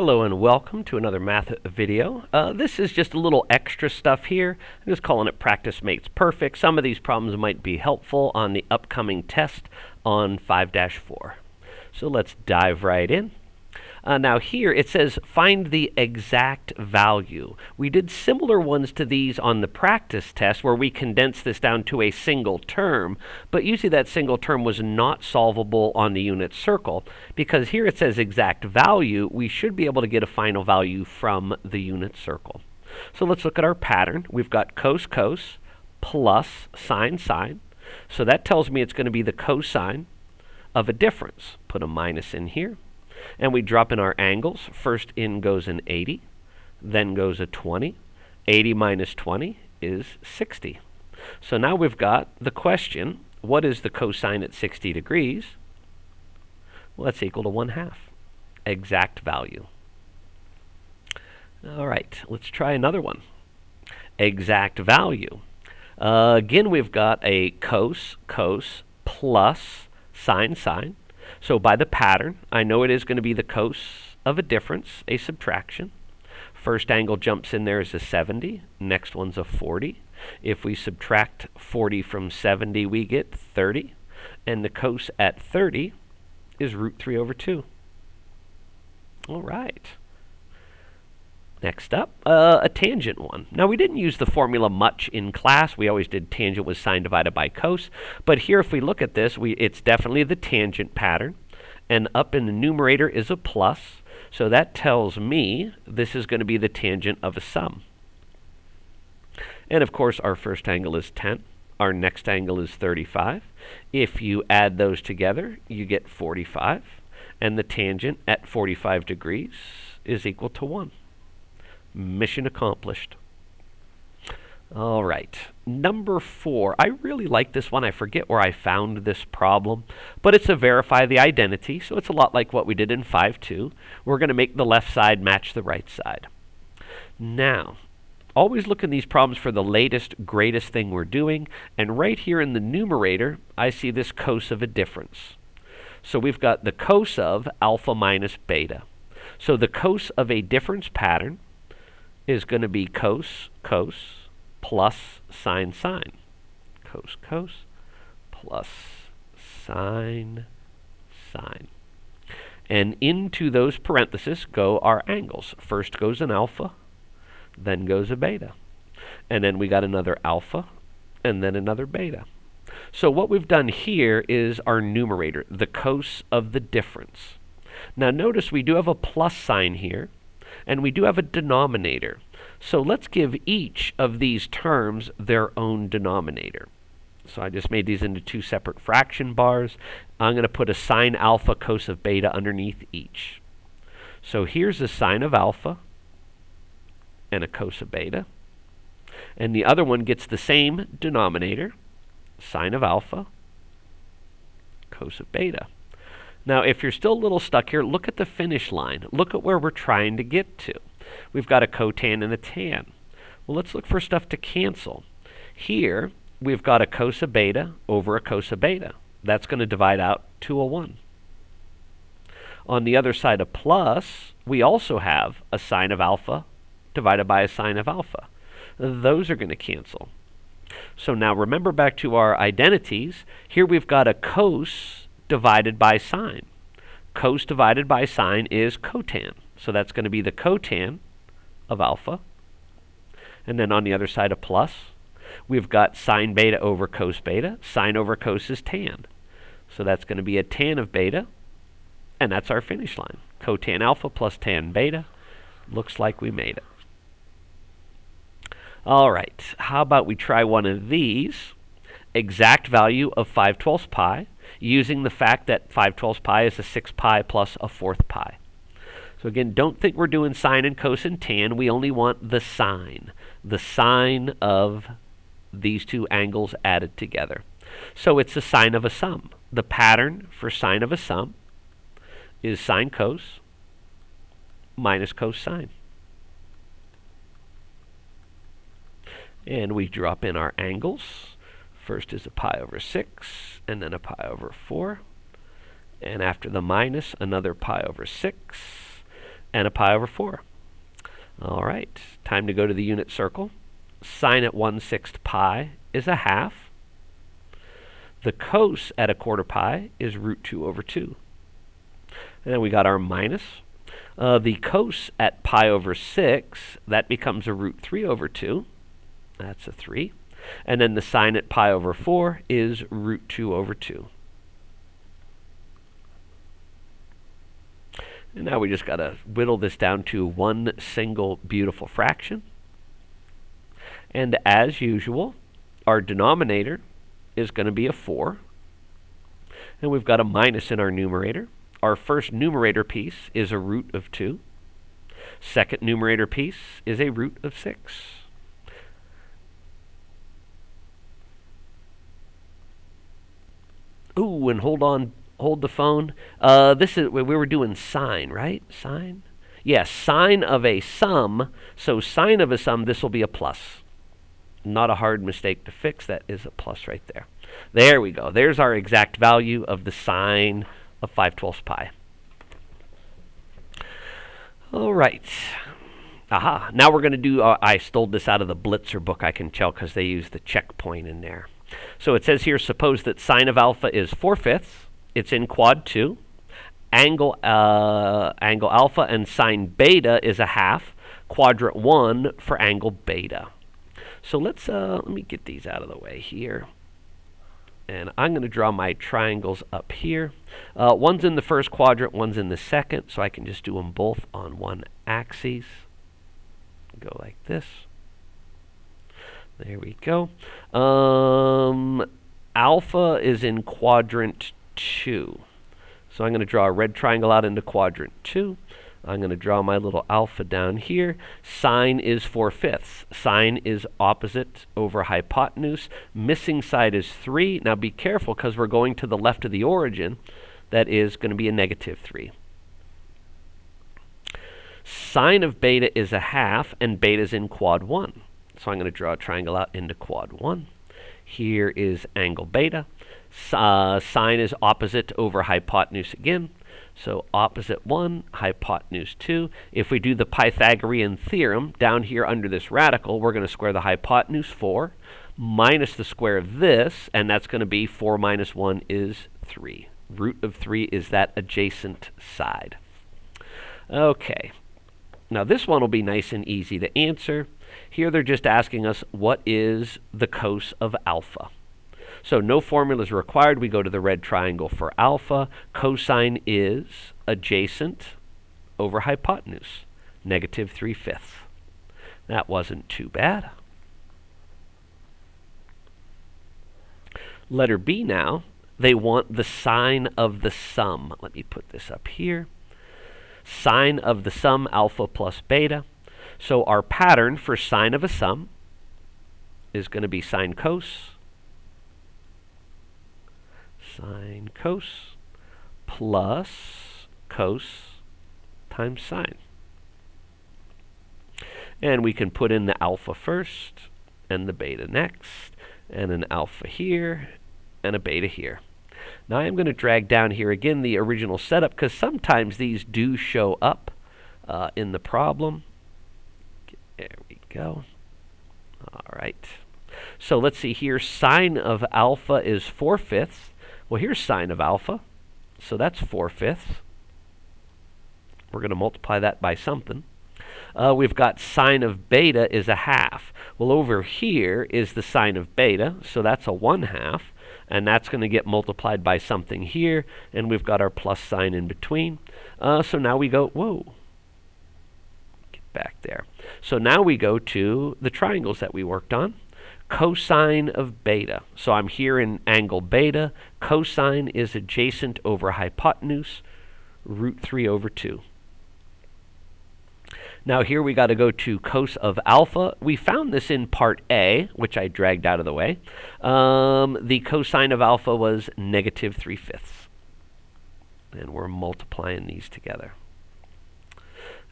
Hello and welcome to another math video. This is just a little extra stuff here. I'm just calling it Practice Makes Perfect. Some of these problems might be helpful on the upcoming test on 5-4. So let's dive right in. Now here it says find the exact value. We did similar ones to these on the practice test where we condensed this down to a single term, but usually that single term was not solvable on the unit circle because here it says exact value. We should be able to get a final value from the unit circle. So let's look at our pattern. We've got cos cos plus sine sine. So that tells me it's going to be the cosine of a difference. Put a minus in here. And we drop in our angles. First in goes an 80, then goes a 20. 80 minus 20 is 60. So now we've got the question, what is the cosine at 60 degrees? Well, that's equal to 1/2. Exact value. All right, let's try another one. Exact value. Again, we've got a cos plus sine sine. So by the pattern, I know it is going to be the cos of a difference, a subtraction. First angle jumps in there is a 70. Next one's a 40. If we subtract 40 from 70, we get 30. And the cos at 30 is √3/2. All right. Next up, a tangent one. Now, we didn't use the formula much in class. We always did tangent was sine divided by cos. But here, if we look at this, it's definitely the tangent pattern. And up in the numerator is a plus. So that tells me this is going to be the tangent of a sum. And, of course, our first angle is 10. Our next angle is 35. If you add those together, you get 45. And the tangent at 45 degrees is equal to 1. Mission accomplished. All right, number 4. I really like this one. I forget where I found this problem, but it's a verify the identity, so it's a lot like what we did in 5-2. We're going to make the left side match the right side. Now, always look in these problems for the latest, greatest thing we're doing, and right here in the numerator, I see this cos of a difference. So we've got the cos of alpha minus beta. So the cos of a difference pattern is going to be cos plus sine sine. Cos plus sine sine. And into those parentheses go our angles. First goes an alpha, then goes a beta. And then we got another alpha, and then another beta. So what we've done here is our numerator, the cos of the difference. Now notice we do have a plus sign here, and we do have a denominator. So let's give each of these terms their own denominator. So I just made these into two separate fraction bars. I'm going to put a sine alpha cos of beta underneath each. So here's a sine of alpha and a cos of beta. And the other one gets the same denominator, sine of alpha, cos of beta. Now, if you're still a little stuck here, look at the finish line. Look at where we're trying to get to. We've got a cotan and a tan. Well, let's look for stuff to cancel. Here, we've got a cos of beta over a cos of beta. That's going to divide out to a 1. On the other side of plus, we also have a sine of alpha divided by a sine of alpha. Those are going to cancel. So now remember back to our identities. Here we've got a cos divided by sine. Cos divided by sine is cotan. So that's going to be the cotan of alpha. And then on the other side of plus, we've got sine beta over cos beta. Sine over cos is tan. So that's going to be a tan of beta. And that's our finish line. Cotan alpha plus tan beta. Looks like we made it. All right. How about we try one of these? Exact value of 5/12 pi, using the fact that 5/12 pi is a 6 pi plus a 4th pi. So again, don't think we're doing sine and cos and tan. We only want the sine of these two angles added together. So it's a sine of a sum. The pattern for sine of a sum is sine cos minus cos sine. And we drop in our angles. First is a pi over 6, and then a pi over 4. And after the minus, another pi over 6. and a pi over 4. All right, time to go to the unit circle. Sine at 1/6 pi is a half. The cos at a quarter pi is root 2 over 2. And then we got our minus. The cos at pi over 6, that becomes a root 3 over 2. That's a 3. And then the sine at pi over 4 is root 2 over 2. And now we just got to whittle this down to one single beautiful fraction. And as usual, our denominator is going to be a 4. And we've got a minus in our numerator. Our first numerator piece is a root of 2. Second numerator piece is a root of 6. Ooh, and hold the phone. This is we were doing sine, right? Sine? Yes, sine of a sum. So sine of a sum, this will be a plus. Not a hard mistake to fix. That is a plus right there. There we go. There's our exact value of the sine of 5/12 pi. All right. Aha. Now we're going to do, I stole this out of the Blitzer book, I can tell, because they use the checkpoint in there. So it says here, suppose that sine of alpha is 4/5. It's in quad 2. Angle alpha and sine beta is a half. Quadrant 1 for angle beta. So let me get these out of the way here. And I'm going to draw my triangles up here. One's in the first quadrant, one's in the second, so I can just do them both on one axis. Go like this. There we go. Alpha is in quadrant 2. So I'm going to draw a red triangle out into quadrant 2. I'm going to draw my little alpha down here. Sine is 4/5. Sine is opposite over hypotenuse. Missing side is 3. Now be careful because we're going to the left of the origin. That is going to be a negative 3. Sine of beta is a half, and beta is in quad 1. So I'm going to draw a triangle out into quad 1. Here is angle beta. Sine is opposite over hypotenuse again. So opposite 1, hypotenuse 2. If we do the Pythagorean theorem, down here under this radical, we're going to square the hypotenuse 4, minus the square of this, and that's going to be 4 minus 1 is 3. Root of 3 is that adjacent side. Okay. Now this one will be nice and easy to answer. Here they're just asking us, what is the cos of alpha? So no formula is required. We go to the red triangle for alpha. Cosine is adjacent over hypotenuse, negative 3/5. That wasn't too bad. Letter B now, they want the sine of the sum. Let me put this up here. Sine of the sum, alpha plus beta. So our pattern for sine of a sum is going to be sine cos plus cos times sine. And we can put in the alpha first and the beta next, and an alpha here and a beta here. Now I'm going to drag down here again the original setup because sometimes these do show up in the problem. There we go. All right. So let's see here. Sine of alpha is 4/5. Well, here's sine of alpha. So that's 4/5. We're going to multiply that by something. We've got sine of beta is a half. Well, over here is the sine of beta. So that's a 1/2. And that's going to get multiplied by something here. And we've got our plus sign in between. So now we go, whoa. Get back there. So now we go to the triangles that we worked on. Cosine of beta. So I'm here in angle beta. Cosine is adjacent over hypotenuse, root 3 over 2. Now here we got to go to cos of alpha. We found this in part A, which I dragged out of the way. The cosine of alpha was negative 3/5. And we're multiplying these together.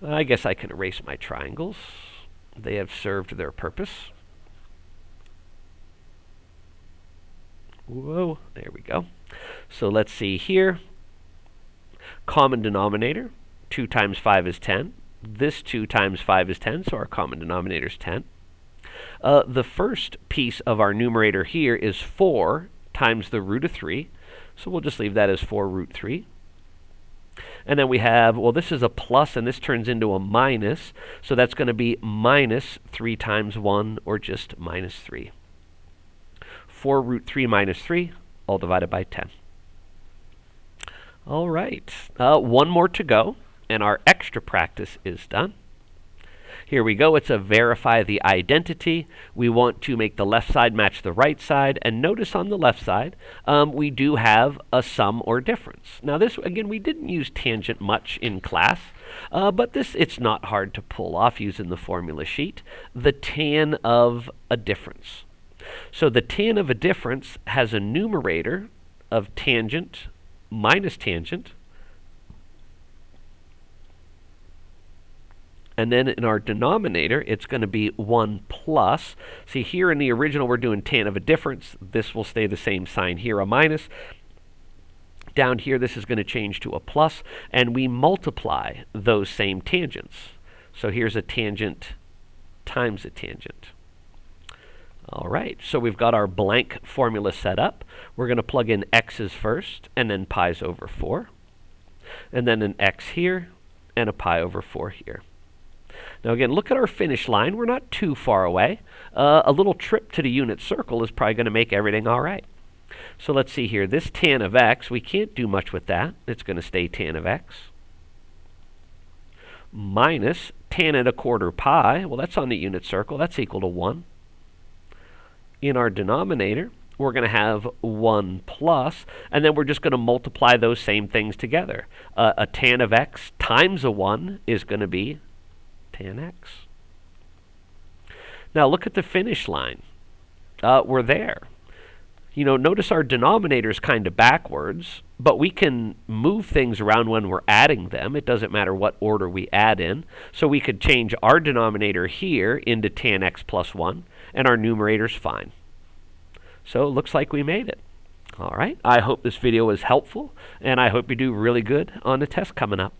I guess I can erase my triangles. They have served their purpose. Whoa, there we go. So let's see here. Common denominator. 2 times 5 is 10. This 2 times 5 is 10, so our common denominator is 10. The first piece of our numerator here is 4 times the root of 3. So we'll just leave that as 4 root 3. And then we have, well, this is a plus, and this turns into a minus. So that's going to be minus 3 times 1, or just minus 3. 4 root 3 minus 3, all divided by 10. All right, one more to go, and our extra practice is done. Here we go. It's a verify the identity. We want to make the left side match the right side. And notice on the left side, we do have a sum or difference. Now this, again, we didn't use tangent much in class, but it's not hard to pull off using the formula sheet. The tan of a difference. So the tan of a difference has a numerator of tangent minus tangent. And then in our denominator, it's going to be 1 plus. See, here in the original, we're doing tan of a difference. This will stay the same sign here, a minus. Down here, this is going to change to a plus, and we multiply those same tangents. So here's a tangent times a tangent. All right, so we've got our blank formula set up. We're going to plug in x's first, and then pi's over 4. And then an x here, and a pi over 4 here. Now again, look at our finish line. We're not too far away. A little trip to the unit circle is probably going to make everything all right. So let's see here. This tan of x, we can't do much with that. It's going to stay tan of x. Minus tan and a quarter pi. Well, that's on the unit circle. That's equal to 1. In our denominator, we're going to have 1 plus, and then we're just going to multiply those same things together. A tan of x times a 1 is going to be tan x. Now look at the finish line. We're there. You know, notice our denominator is kind of backwards, but we can move things around when we're adding them. It doesn't matter what order we add in. So we could change our denominator here into tan x plus 1, and our numerator's fine. So it looks like we made it. All right, I hope this video was helpful, and I hope you do really good on the test coming up.